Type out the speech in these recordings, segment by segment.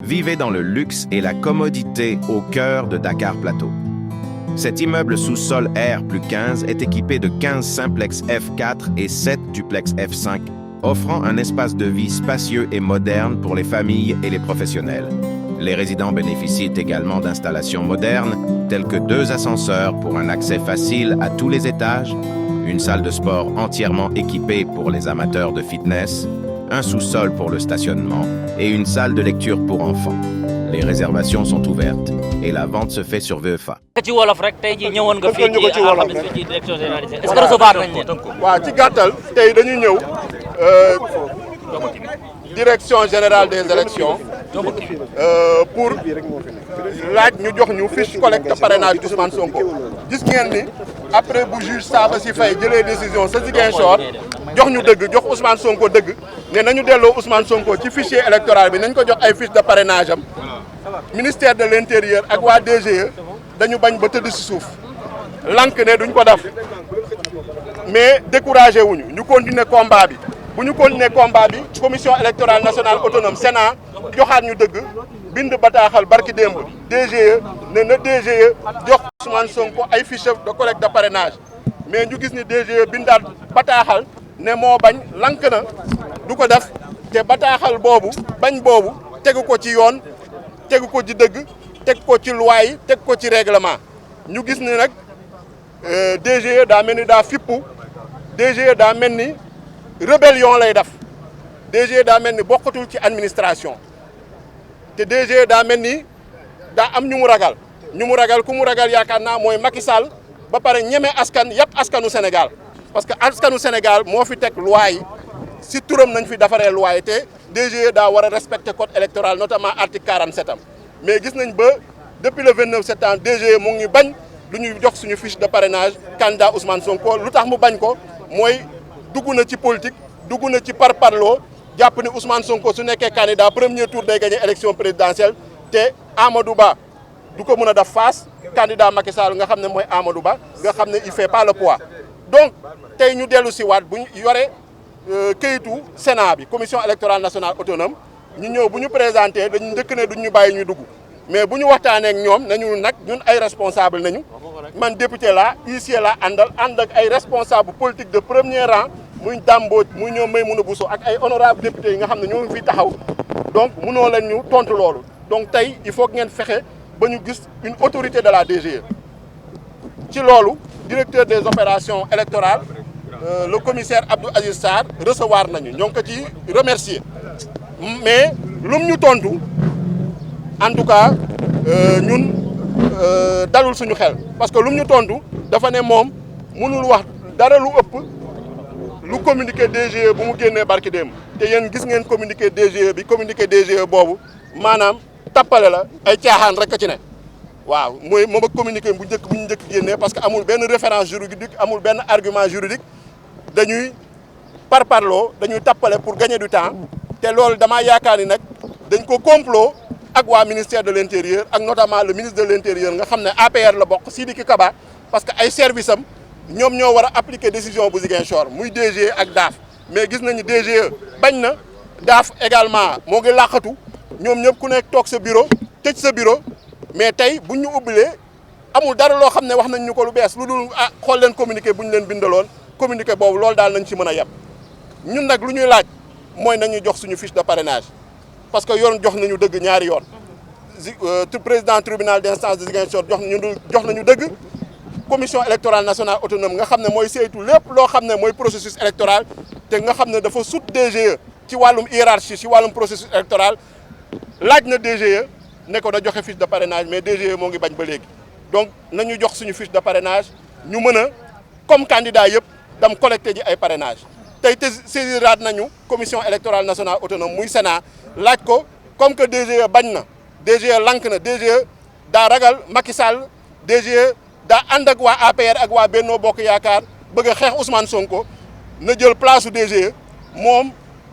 vivait dans le luxe et la commodité au cœur de Dakar Plateau. Cet immeuble sous-sol R+15 est équipé de 15 simplex F4 et 7 duplex F5, offrant un espace de vie spacieux et moderne pour les familles et les professionnels. Les résidents bénéficient également d'installations modernes, telles que 2 ascenseurs pour un accès facile à tous les étages, une salle de sport entièrement équipée pour les amateurs de fitness, un sous-sol pour le stationnement et une salle de lecture pour enfants. Les réservations sont ouvertes et la vente se fait sur VEFA. ci wolof rek tey jii ñëwoon nga fii ci alxames fii ci direction générale est-ce que recevoir nañ leen. waaw ci gàttal tey dañu ñëw direction générale des élections pour laaj ñu jox ñu fiche collecte parrainage d'Ousmane Sonko. gis ngeen ni après bu juge Sabassy Faye jëlee décision sa Ziguinchor jox ñu dëgg jox Ousmane Sonko dëgg ne nañu delloo Ousmane Sonko ci fichier électoral bi nañ ko jox ay fiche de parrainage am ministère de l'intérieur ak waa DGE dañu bañ ba tëdd si suuf lank ne duñ ko def mais découragé wuñu ñu continuer combat bi bu ñu continuer combat bi commission électorale nationale autonome Sénat joxaat ñu dëgg bind bataaxal barki démb DGE ne na DGE jox Ousmane Sonko ay fiche de collecte de parrainage mais ñu gis ni DGE bindaat bataaxal ne moo bañ lank na du ko def te bataaxal boobu bañ boobu tegu ko ci yoon tegu ko ci dëgg teg ko ci loi yi teg ko ci règlement ñu gis ni nag DGE daa mel ni daa fippu DGE daa mel ni rébellion lay def DGE daa mel ni bokkatul ci administration te DGE daa mel ni daa am ñu mu ragal ku mu ragal yaakaar naa mooy Macky Sall ba pare ñeme askan yëpp askanu Sénégal parce que askanu Sénégal moo fi teg loi yi si turam nañ fi defaree loi yi te DGE daa war a respecter code électoral notamment article 47 am mais gis nañ ba depuis le 29 septembre DGE mu ngi bañ du ñu jox suñu fiche de parrainage candidat Ousmane Sonko lu tax mu bañ ko mooy dugg na ci politique dugg na ci parparloo jàpp ni Ousmane Sonko su nekkee candidat premier tour day gagné élection présidentielle te Amadou Ba du ko mën a def face candidat Macky Sall nga xam ne mooy Amadou Ba nga xam ne il fait pas le poids donc tey ñu dellu si waat bu ñu yore këyitu Sénat bi commission électorale nationale autonome ñu ñëw bu ñu présenté dañu njëkk ne duñ ñu bàyyi ñu dugg mais bu ñu waxtaanee ak ñoom nañu nag ñun ay responsable nañu man député la huissier la ànd ak ay responsable politique de premier rang muy Damboj muy ñoom Maymouna Bousso ak ay honorable député yi nga xam ne ñoo ngi fi taxaw donc mënoo leen ñu tontu loolu donc tey il faut que ngeen fexe ba ñu gis une autorité de la DGE ci loolu directeur des opérations électorales le commissaire Abdou Aziz Sarr recevoir nañu ñoo ngi ko ci remercier mais lum ñu tontu en tout cas ñun dalul suñu xel parce que lum ñu tontu dafa ne moom mënul wax dara lu ëpp lu communiqué DGE bu mu génnee barki démb te yéen gis ngeen communiqué DGE bi communiqué DGE boobu maanaam tappale la ay caaxaan rek a ci ne waaw mooy moom ak communiqué bu ñu njëkk génnee parce que amul benn référence juridique amul benn argument juridique dañuy parparloo dañuy tappale pour gagner du temps te loolu damaa yaakaar ni nag dañ ko complot ak waa ministère de l'intérieur ak notamment le ministre de l'intérieur nga xam ne APR la bokk Sidiki Kaba parce que ay service am ñoom ñoo war a appliquer décision bu Ziguinchor muy DGE ak DAF mais gis nañu DGE bañ na DAF également moo ngi làqatu ñoom ñëpp ku nekk toog sa bureau tëj sa bureau mais tey buñ ñu ubbilee amul dara loo xam ne wax nañ ñu ko lu bees lu dul xool leen communiqué bu ñu leen bindaloon communiqué boobu loolu daal nañ ci mën a yem ñun nag lu ñuy laaj mooy nañu jox suñu fiche de parrainage parce que yoon jox nañu dëgg ñaari yoon président tribunal d'instance de Ziguinchor jox nañu dëgg commission électorale nationale autonome nga xam ne mooy saytu lépp loo xam ne mooy processus électoral te nga xam ne dafa sut DGE ci wàllum hiérarchie ci wàllum processus électoral laaj na DGE ne ko da joxe fiche de parrainage mais DGE moo ngi bañ ba léegi donc nañu jox suñu fiche de parrainage ñu mën a comme candidat yëpp dam collecté ji ay parrainage tey te saisiraat nañu commission électorale nationale autonome muy Sénat laaj ko comme que DGE bañ na DGE lank na DGE daa ragal Macky Sall DGE daa ànd ak waa APR ak waa Benno Bokk Yaakaar bëgg a xeex Ousmane Sonko na jël place su DGE moom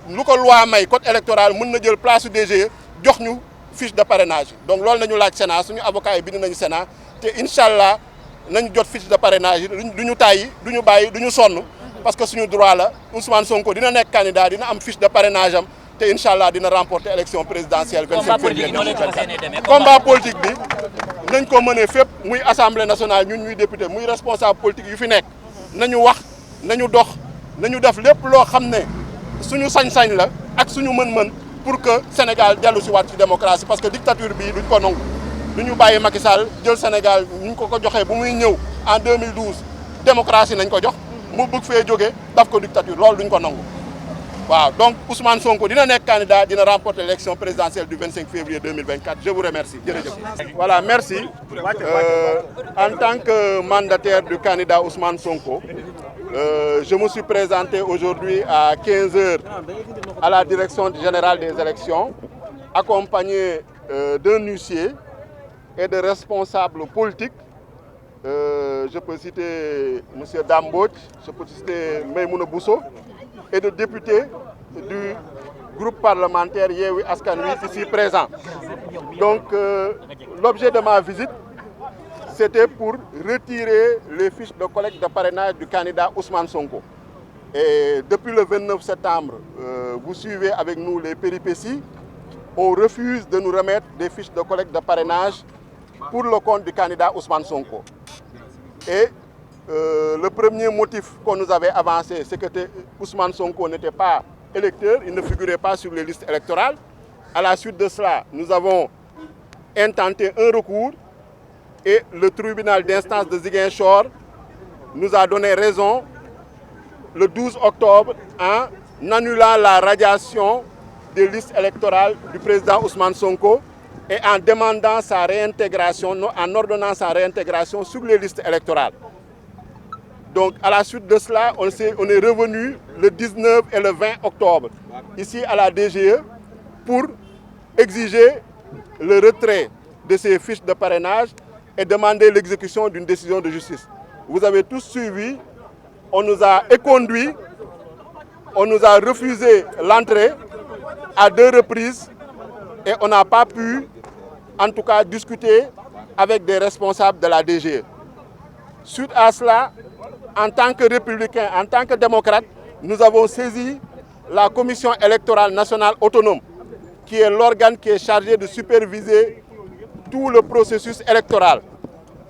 lu ko loi may code électoral mën na jël place su DGE jox ñu fiche de parrainage donc loolu nañu laaj Sénat suñu avocat yi bind nañu Sénat te incha allah nañu jot fiche de parrainage yi du ñu tàyyi du ñu bàyyi du ñu sonn parce que suñu droit la Ousmane Sonko dina nekk candidat dina am fiche de parrainage am te incha allah dina remporter élection présidentielle 27 février 2024 combat politique bi nañ ko mënee fépp muy assemblée nationale ñun ñuy député muy responsable politique yu fi nekk nañu wax nañu dox nañu def lépp loo xam ne suñu sañ-sañ la ak suñu mën-mën pour que Sénégal dellu si waat ci démocratie parce que dictature bi duñ ko nangu duñu bàyyi Macky Sall jël Sénégal ñu ko joxee bu muy ñëw en 2012 démocratie nañ ko jox mu bëgg fee jóge daf ko dictature loolu duñ ko nangu waaw donc Ousmane Sonko dina nekk candidat dina remporter l'élection présidentielle du 25 février 2024 je vous remercie jërëjëf. Voilà merci en tant que mandataire du candidat Ousmane Sonko je me suis présenté aujourd'hui à 15 h à la direction générale des élections accompagné d'un huissier et de responsables politiques. Je peux citer M. Dambot, je peux citer Maïmouna Bousso et de députés du groupe parlementaire Yewwi Askan Wi ici présent. Donc l'objet de ma visite, c'était pour retirer les fiches de collecte de parrainage du candidat Ousmane Sonko. Et depuis le 29 septembre, vous suivez avec nous les péripéties. On refuse de nous remettre des fiches de collecte de parrainage pour le compte du candidat Ousmane Sonko. Et le premier motif qu'on nous avait avancé, c'est que Ousmane Sonko n'était pas électeur, il ne figurait pas sur les listes électorales. À la suite de cela, nous avons intenté un recours et le tribunal d'instance de Ziguinchor nous a donné raison le 12 octobre en annulant la radiation des listes électorales du président Ousmane Sonko et en demandant sa réintégration, en ordonnant sa réintégration sur les listes électorales. Donc à la suite de cela, on est revenu le 19 et le 20 octobre ici à la DGE pour exiger le retrait de ces fiches de parrainage et demander l'exécution d'une décision de justice. Vous avez tous suivi, on nous a éconduits, on nous a refusé l'entrée à 2 reprises et on n'a pas pu, en tout cas, discuter avec des responsables de la DGE. Suite à cela, en tant que républicains, en tant que démocrates, nous avons saisi la Commission électorale nationale autonome, qui est l'organe qui est chargé de superviser tout le processus électoral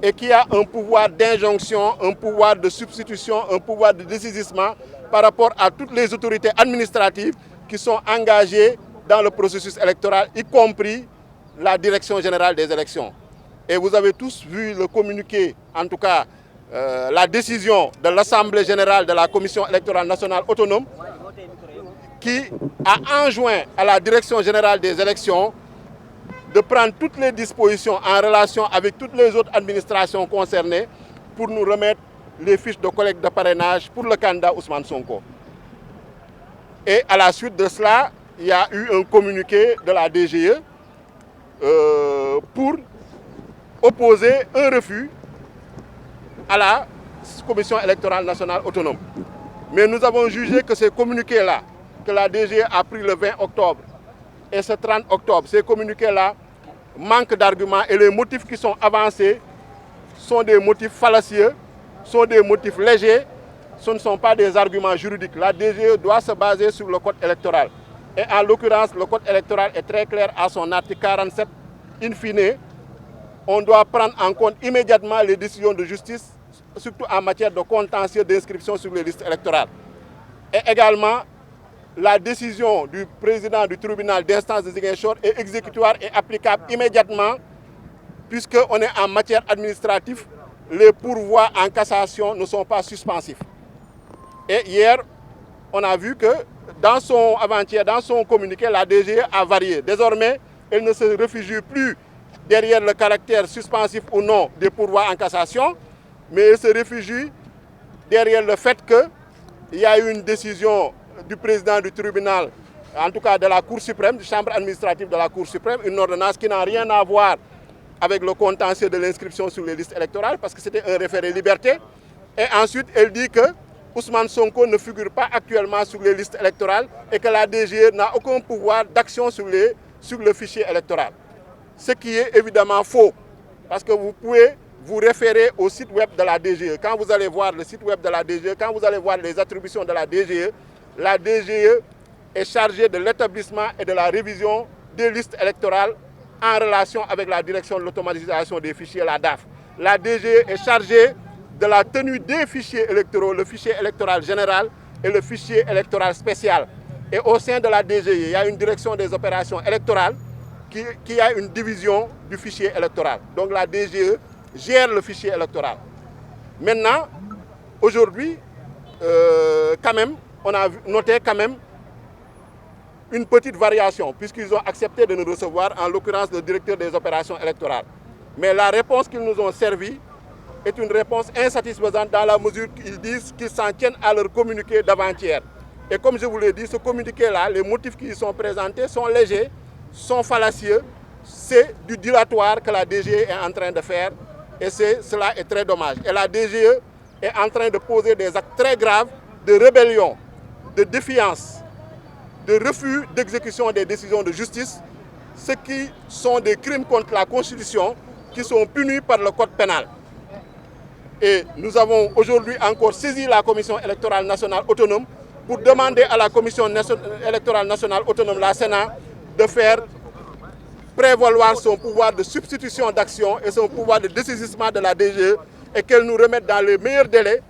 et qui a un pouvoir d'injonction, un pouvoir de substitution, un pouvoir de dessaisissement par rapport à toutes les autorités administratives qui sont engagées dans le processus électoral, y compris la Direction générale des élections. Et vous avez tous vu le communiqué, en tout cas la décision de l'Assemblée générale de la Commission électorale nationale autonome qui a enjoint à la Direction générale des élections de prendre toutes les dispositions en relation avec toutes les autres administrations concernées pour nous remettre les fiches de collecte de parrainage pour le candidat Ousmane Sonko. Et à la suite de cela, il y a eu un communiqué de la DGE pour opposer un refus à la Commission électorale nationale autonome. Mais nous avons jugé que ces communiqués-là, que la DGE a pris le 20 octobre et ce 30 octobre, ces communiqués-là manquent d'arguments et les motifs qui sont avancés sont des motifs fallacieux, sont des motifs légers, ce ne sont pas des arguments juridiques. La DGE doit se baser sur le code électoral. Et en l'occurrence, le code électoral est très clair à son article 47. In fine, on doit prendre en compte immédiatement les décisions de justice, surtout en matière de contentieux d'inscription sur les listes électorales. Et également, la décision du président du tribunal d'instance de Ziguinchor est exécutoire et applicable immédiatement puisqu'on est en matière administrative, les pourvois en cassation ne sont pas suspensifs. Et hier, on a vu que avant-hier, dans son communiqué, la DGE a varié. Désormais, elle ne se réfugie plus derrière le caractère suspensif ou non des pourvois en cassation, mais elle se réfugie derrière le fait qu'il y a eu une décision du président du tribunal, en tout cas de la Cour suprême, de la chambre administrative de la Cour suprême, une ordonnance qui n'a rien à voir avec le contentieux de l'inscription sur les listes électorales, parce que c'était un référé liberté. Et ensuite, elle dit que Ousmane Sonko ne figure pas actuellement sur les listes électorales et que la DGE n'a aucun pouvoir d'action sur le fichier électoral. Ce qui est évidemment faux, parce que vous pouvez vous référer au site web de la DGE. Quand vous allez voir le site web de la DGE, quand vous allez voir les attributions de la DGE est chargée de l'établissement et de la révision des listes électorales en relation avec la direction de l'automatisation des fichiers, la DAF. La DGE est chargée de la tenue des fichiers électoraux, le fichier électoral général et le fichier électoral spécial. Et au sein de la DGE, il y a une direction des opérations électorales qui a une division du fichier électoral. Donc la DGE gère le fichier électoral. Maintenant, aujourd'hui, quand même, on a noté quand même une petite variation, puisqu'ils ont accepté de nous recevoir, en l'occurrence le directeur des opérations électorales. Mais la réponse qu'ils nous ont servie est une réponse insatisfaisante dans la mesure qu'ils disent qu'ils s'en tiennent à leur communiqué d'avant-hier. Et comme je vous l'ai dit, ce communiqué-là, les motifs qui y sont présentés sont légers, sont fallacieux. C'est du dilatoire que la DGE est en train de faire et cela est très dommage. Et la DGE est en train de poser des actes très graves de rébellion, de défiance, de refus d'exécution des décisions de justice, ce qui sont des crimes contre la Constitution qui sont punis par le Code pénal. Et nous avons aujourd'hui encore saisi la Commission électorale nationale autonome pour demander à la Commission électorale nationale autonome, la Sénat, de faire prévaloir son pouvoir de substitution d'action et son pouvoir de dessaisissement de la DGE et qu'elle nous remette dans les meilleurs délais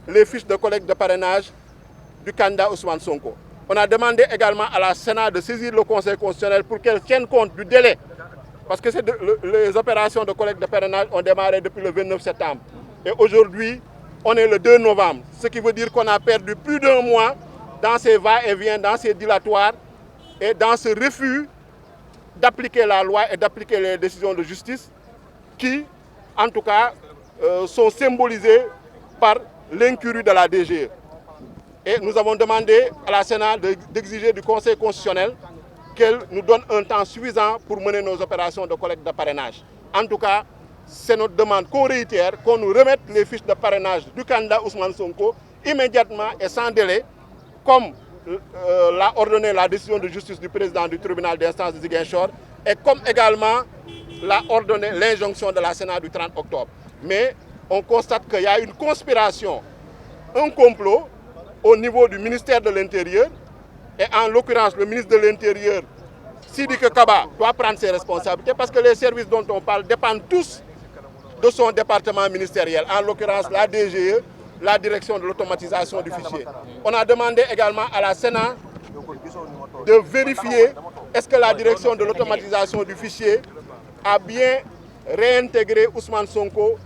les fiches de collecte de parrainage du candidat Ousmane Sonko. On a demandé également à la Sénat de saisir le Conseil constitutionnel pour qu'elle tienne compte du délai. Parce que les opérations de collecte de parrainage ont démarré depuis le 29 septembre. Et aujourd'hui, on est le 2 novembre. Ce qui veut dire qu'on a perdu plus d'un mois dans ces va-et-vient, dans ces dilatoires et dans ce refus d'appliquer la loi et d'appliquer les décisions de justice qui, en tout cas, sont symbolisées par l'incurie de la DGE. Et nous avons demandé à la Sénat d'exiger du Conseil constitutionnel qu'elle nous donne un temps suffisant pour mener nos opérations de collecte de parrainage. En tout cas, c'est notre demande qu'on réitère, qu'on nous remette les fiches de parrainage du candidat Ousmane Sonko immédiatement et sans délai, comme l'a ordonné la décision de justice du président du tribunal d'instance de Ziguinchor et comme également l'a ordonné l'injonction de la Sénat du 30 octobre. Mais on constate qu'il y a une conspiration, un complot au niveau du ministère de l'Intérieur et en l'occurrence le ministre de l'Intérieur, Sidiki Kaba, doit prendre ses responsabilités parce que les services dont on parle dépendent tous de son département ministériel, en l'occurrence la DGE, la direction de l'automatisation du fichier. On a demandé également à la Sénat de vérifier est-ce que la direction de l'automatisation du fichier a bien réintégré Ousmane Sonko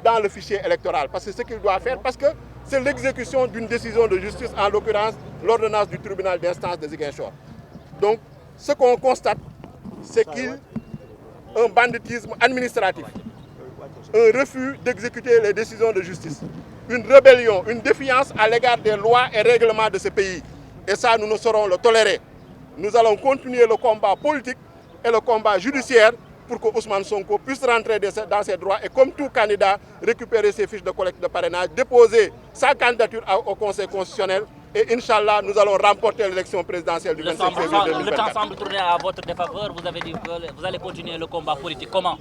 dans le fichier électoral. Parce que c'est ce qu'il doit faire, parce que c'est l'exécution d'une décision de justice, en l'occurrence l'ordonnance du tribunal d'instance de Ziguinchor. Donc, ce qu'on constate, c'est qu'il y a un banditisme administratif, un refus d'exécuter les décisions de justice, une rébellion, une défiance à l'égard des lois et règlements de ce pays. Et ça, nous ne saurons le tolérer. Nous allons continuer le combat politique et le combat judiciaire pour que Ousmane Sonko puisse rentrer dans ses droits et comme tout candidat, récupérer ses fiches de collecte de parrainage, déposer sa candidature au Conseil constitutionnel et Inch'Allah, nous allons remporter l'élection présidentielle du 25 février 2024. Le temps semble tourner à votre défaveur. Vous avez dit que vous allez continuer le combat politique. Comment?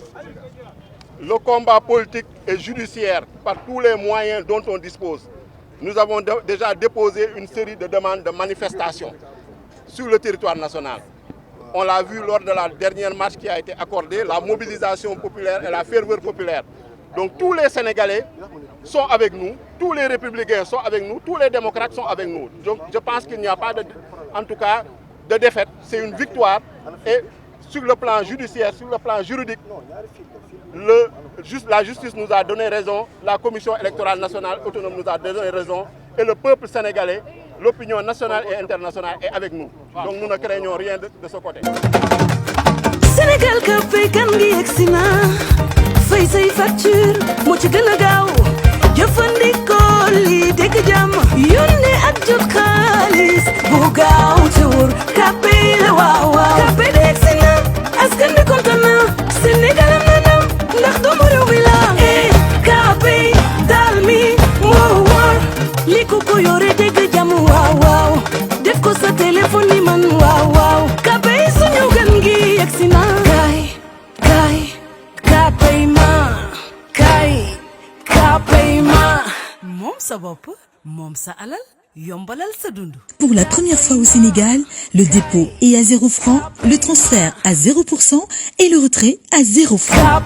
Le combat politique et judiciaire par tous les moyens dont on dispose. Nous avons déjà déposé une série de demandes de manifestation sur le territoire national. On l'a vu lors de la dernière marche qui a été accordée, la mobilisation populaire et la ferveur populaire. Donc tous les Sénégalais sont avec nous, tous les républicains sont avec nous, tous les démocrates sont avec nous. Donc je pense qu'il n'y a pas, en tout cas, de défaite. C'est une victoire. Et sur le plan judiciaire, sur le plan juridique, la justice nous a donné raison, la Commission électorale nationale autonome nous a donné raison, et le peuple sénégalais, l'opinion nationale et internationale est avec nous. Donc nous ne craignons rien de ce côté. Sénégal ka fay kan ngi yegsi na fay say facture moo ci gën a gaaw jëfandikoo lii dégg jàmm yónnee ak jot xaalis bu gaaw te wóor Kpay la waaw waaw Kpay de yegsi na askan bi kontaan na Sénégal am na ndam ndax doomu réew mi la Kpay daal mi moo wóor li ko ko yore dégg jàmm waaw waaw def ko sa téléphone ni man waaw waaw Kpay suñu gan gi yegsi na Kpay ma moom sa bopp moom sa alal yombalal sa dund. Pour la première fois au Sénégal, le dépôt est à 0 francs, le transfert à 0% et le retrait à 0 francs.